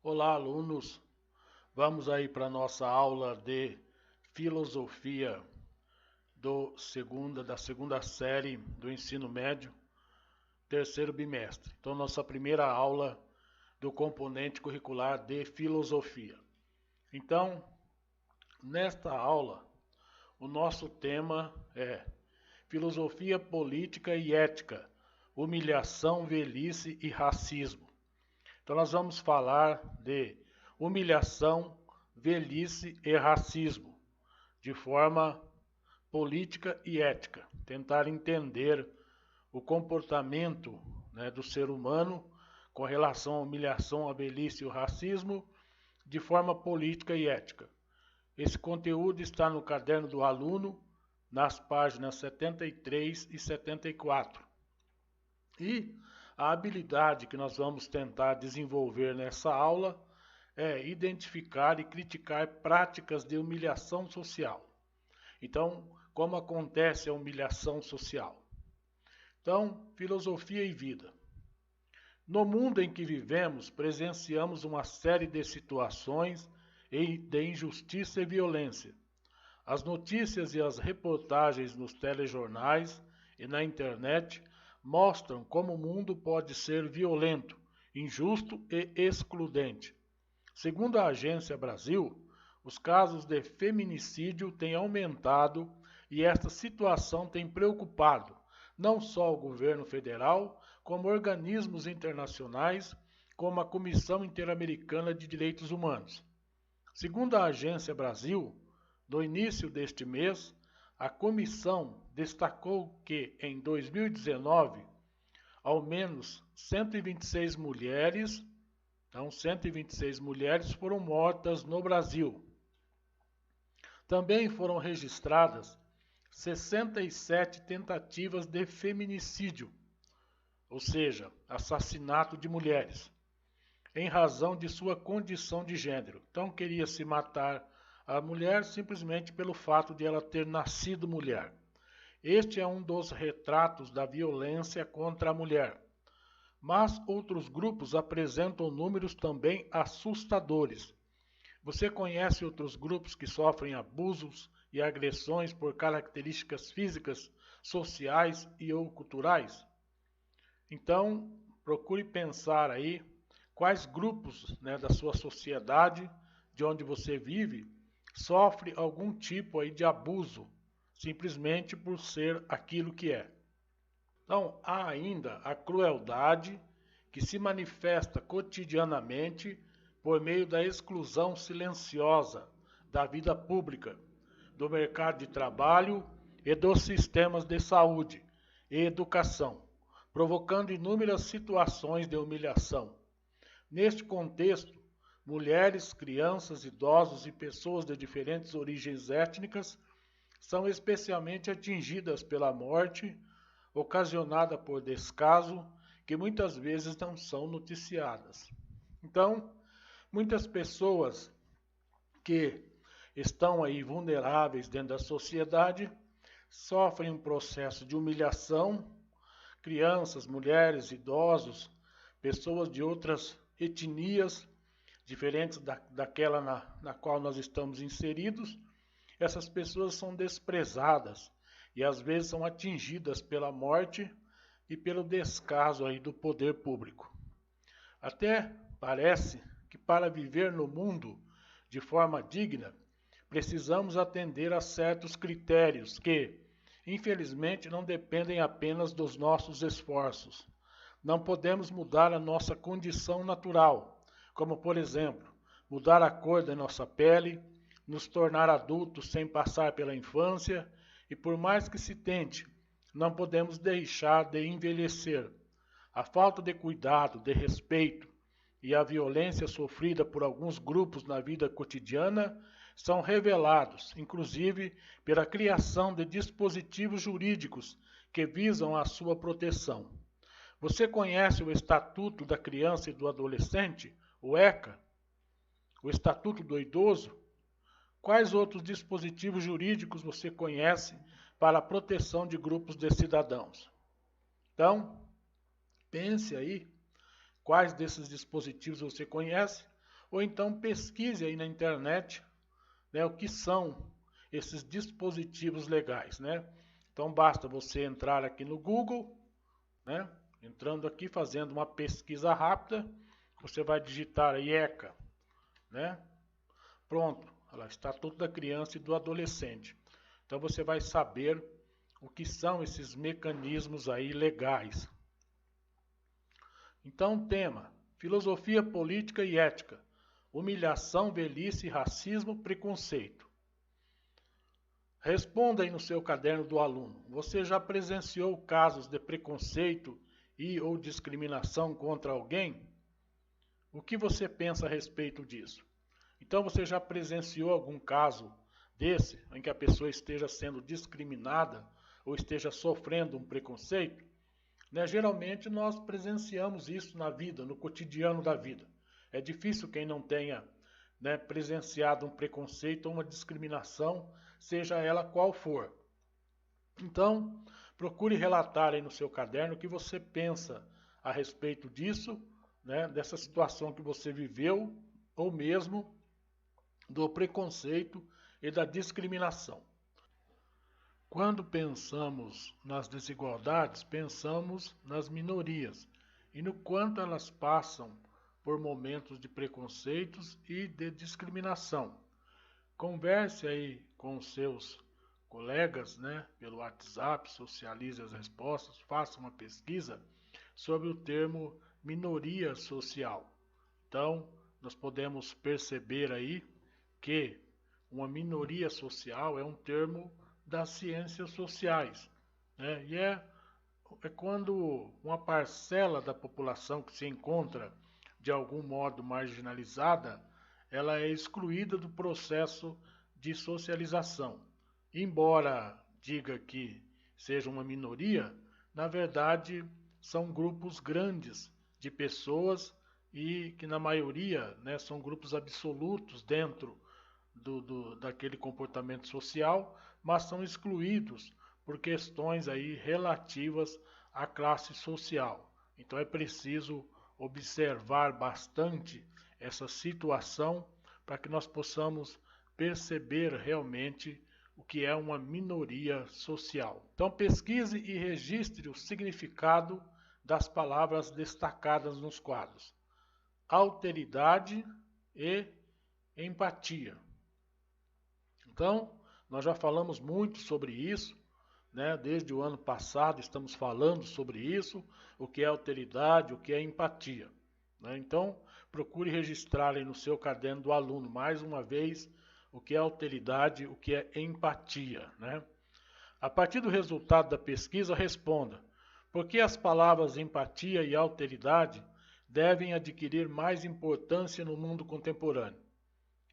Olá, alunos. Vamos aí para a nossa aula de filosofia da segunda série do ensino médio, terceiro bimestre. Então, nossa primeira aula do componente curricular de filosofia. Então, nesta aula, o nosso tema é filosofia política e ética, humilhação, velhice e racismo. Então, nós vamos falar de humilhação, velhice e racismo, de forma política e ética. Tentar entender o comportamento, do ser humano com relação à humilhação, à velhice e ao racismo, de forma política e ética. Esse conteúdo está no caderno do aluno, nas páginas 73 e 74. E a habilidade que nós vamos tentar desenvolver nessa aula é identificar e criticar práticas de humilhação social. Então, como acontece a humilhação social? Então, filosofia e vida. No mundo em que vivemos, presenciamos uma série de situações de injustiça e violência. As notícias e as reportagens nos telejornais e na internet mostram como o mundo pode ser violento, injusto e excludente. Segundo a Agência Brasil, os casos de feminicídio têm aumentado e esta situação tem preocupado não só o governo federal, como organismos internacionais, como a Comissão Interamericana de Direitos Humanos. Segundo a Agência Brasil, no início deste mês, a comissão destacou que, em 2019, ao menos 126 mulheres, 126 mulheres foram mortas no Brasil. Também foram registradas 67 tentativas de feminicídio, ou seja, assassinato de mulheres, em razão de sua condição de gênero. Então, queria-se matar a mulher simplesmente pelo fato de ela ter nascido mulher. Este é um dos retratos da violência contra a mulher. Mas outros grupos apresentam números também assustadores. Você conhece outros grupos que sofrem abusos e agressões por características físicas, sociais e ou culturais? Então, procure pensar aí quais grupos, da sua sociedade, de onde você vive, sofre algum tipo aí de abuso, simplesmente por ser aquilo que é. Então, há ainda a crueldade que se manifesta cotidianamente por meio da exclusão silenciosa da vida pública, do mercado de trabalho e dos sistemas de saúde e educação, provocando inúmeras situações de humilhação. Neste contexto, mulheres, crianças, idosos e pessoas de diferentes origens étnicas são especialmente atingidas pela morte ocasionada por descaso, que muitas vezes não são noticiadas. Então, muitas pessoas que estão aí vulneráveis dentro da sociedade sofrem um processo de humilhação, crianças, mulheres, idosos, pessoas de outras etnias diferentes daquela na qual nós estamos inseridos. Essas pessoas são desprezadas e às vezes são atingidas pela morte e pelo descaso aí do poder público. Até parece que para viver no mundo de forma digna, precisamos atender a certos critérios que, infelizmente, não dependem apenas dos nossos esforços. Não podemos mudar a nossa condição natural, como, por exemplo, mudar a cor da nossa pele, nos tornar adultos sem passar pela infância, e por mais que se tente, não podemos deixar de envelhecer. A falta de cuidado, de respeito e a violência sofrida por alguns grupos na vida cotidiana são revelados, inclusive, pela criação de dispositivos jurídicos que visam a sua proteção. Você conhece o Estatuto da Criança e do Adolescente, o ECA? O Estatuto do Idoso? Quais outros dispositivos jurídicos você conhece para a proteção de grupos de cidadãos? Então, pense aí quais desses dispositivos você conhece ou então pesquise aí na internet, né, o que são esses dispositivos legais, né? Então basta você entrar aqui no Google, né? Entrando aqui, fazendo uma pesquisa rápida, você vai digitar aí ECA, né? Pronto, lá está tudo da criança e do adolescente. Então você vai saber o que são esses mecanismos aí legais. Então, tema: filosofia política e ética, humilhação, velhice, racismo, preconceito. Responda aí no seu caderno do aluno. Você já presenciou casos de preconceito e ou discriminação contra alguém? O que você pensa a respeito disso? Então você já presenciou algum caso desse, em que a pessoa esteja sendo discriminada ou esteja sofrendo um preconceito? Né? Geralmente nós presenciamos isso na vida, no cotidiano da vida. É difícil quem não tenha, né, presenciado um preconceito ou uma discriminação, seja ela qual for. Então, procure relatar aí no seu caderno o que você pensa a respeito disso, né, dessa situação que você viveu, ou mesmo do preconceito e da discriminação. Quando pensamos nas desigualdades, pensamos nas minorias e no quanto elas passam por momentos de preconceitos e de discriminação. Converse aí com os seus colegas, né, pelo WhatsApp, socialize as respostas, faça uma pesquisa sobre o termo minoria social. Então, nós podemos perceber aí que uma minoria social é um termo das ciências sociais, né? E é quando uma parcela da população que se encontra de algum modo marginalizada, ela é excluída do processo de socialização. Embora diga que seja uma minoria, na verdade são grupos grandes de pessoas e que na maioria, né, são grupos absolutos dentro daquele comportamento social, mas são excluídos por questões aí relativas à classe social. Então é preciso observar bastante essa situação para que nós possamos perceber realmente o que é uma minoria social. Então pesquise e registre o significado das palavras destacadas nos quadros: alteridade e empatia. Então, nós já falamos muito sobre isso, né? Desde o ano passado estamos falando sobre isso, o que é alteridade, o que é empatia, né? Então, procure registrar aí no seu caderno do aluno, mais uma vez, o que é alteridade, o que é empatia, né? A partir do resultado da pesquisa, responda: por que as palavras empatia e alteridade devem adquirir mais importância no mundo contemporâneo?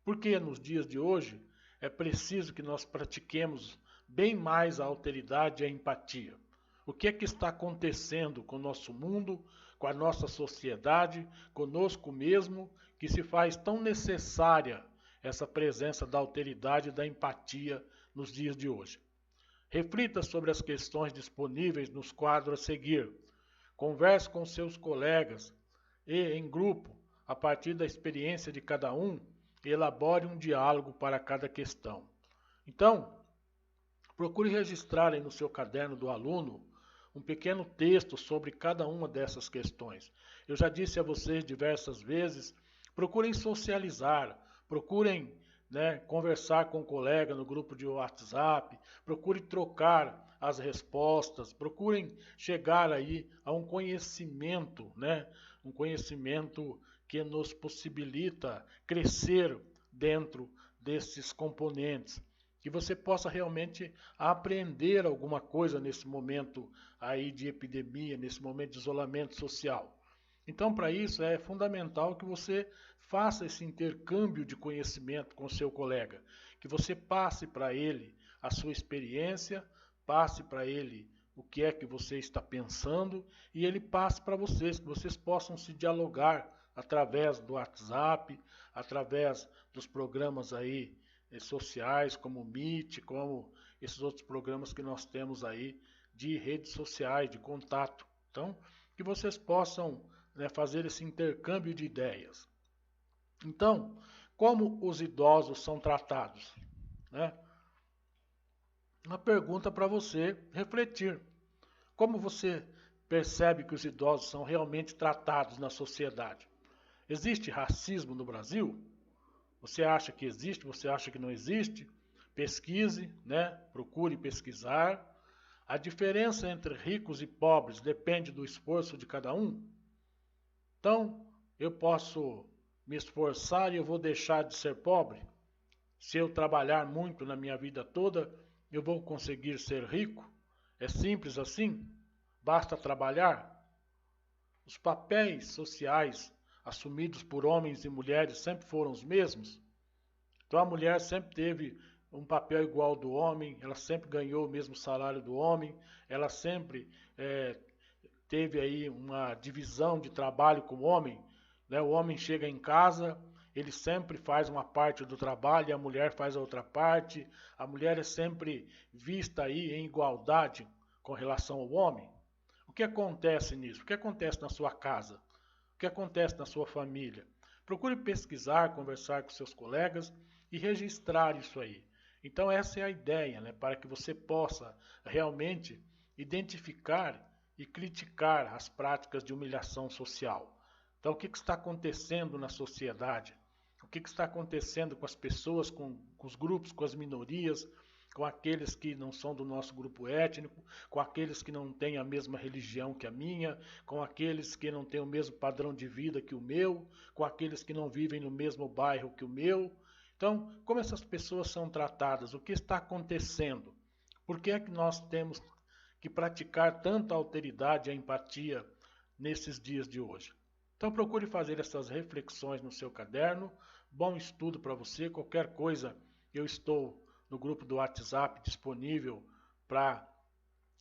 Porque nos dias de hoje é preciso que nós pratiquemos bem mais a alteridade e a empatia. O que é que está acontecendo com o nosso mundo, com a nossa sociedade, conosco mesmo, que se faz tão necessária essa presença da alteridade e da empatia nos dias de hoje? Reflita sobre as questões disponíveis nos quadros a seguir. Converse com seus colegas e, em grupo, a partir da experiência de cada um, elabore um diálogo para cada questão. Então, procure registrar aí no seu caderno do aluno um pequeno texto sobre cada uma dessas questões. Eu já disse a vocês diversas vezes, procurem socializar, procurem, né, conversar com um colega no grupo de WhatsApp, procurem trocar as respostas, procurem chegar aí a um conhecimento, né, um conhecimento que nos possibilita crescer dentro desses componentes, que você possa realmente aprender alguma coisa nesse momento aí de epidemia, nesse momento de isolamento social. Então, para isso é fundamental que você faça esse intercâmbio de conhecimento com o seu colega, que você passe para ele a sua experiência, passe para ele o que é que você está pensando e ele passe para vocês, que vocês possam se dialogar através do WhatsApp, através dos programas aí sociais, como o Meet, como esses outros programas que nós temos aí de redes sociais, de contato. Então, que vocês possam, né, fazer esse intercâmbio de ideias. Então, como os idosos são tratados? Né? Uma pergunta para você refletir. Como você percebe que os idosos são realmente tratados na sociedade? Existe racismo no Brasil? Você acha que existe? Você acha que não existe? Pesquise, né? Procure pesquisar. A diferença entre ricos e pobres depende do esforço de cada um? Então, eu posso me esforçar e eu vou deixar de ser pobre? Se eu trabalhar muito na minha vida toda, eu vou conseguir ser rico? É simples assim? Basta trabalhar? Os papéis sociais assumidos por homens e mulheres sempre foram os mesmos? Então a mulher sempre teve um papel igual ao do homem, ela sempre ganhou o mesmo salário do homem, ela sempre teve aí uma divisão de trabalho com o homem, né? O homem chega em casa, ele sempre faz uma parte do trabalho e a mulher faz a outra parte. A mulher é sempre vista aí em igualdade com relação ao homem. O que acontece nisso? O que acontece na sua casa? O que acontece na sua família? Procure pesquisar, conversar com seus colegas e registrar isso aí. Então essa é a ideia, né, para que você possa realmente identificar e criticar as práticas de humilhação social. Então o que está acontecendo na sociedade? O que está acontecendo com as pessoas, com os grupos, com as minorias, com aqueles que não são do nosso grupo étnico, com aqueles que não têm a mesma religião que a minha, com aqueles que não têm o mesmo padrão de vida que o meu, com aqueles que não vivem no mesmo bairro que o meu. Então, como essas pessoas são tratadas? O que está acontecendo? Por que é que nós temos que praticar tanta alteridade e empatia nesses dias de hoje? Então procure fazer essas reflexões no seu caderno. Bom estudo para você. Qualquer coisa, eu estou no grupo do WhatsApp disponível para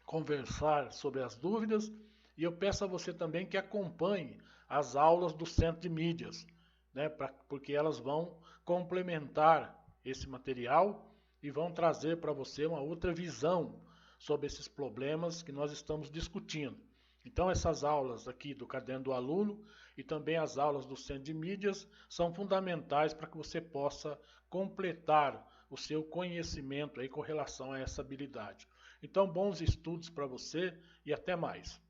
conversar sobre as dúvidas. E eu peço a você também que acompanhe as aulas do Centro de Mídias, né, porque elas vão complementar esse material e vão trazer para você uma outra visão sobre esses problemas que nós estamos discutindo. Então essas aulas aqui do Caderno do Aluno e também as aulas do Centro de Mídias são fundamentais para que você possa completar o seu conhecimento aí com relação a essa habilidade. Então bons estudos para você e até mais.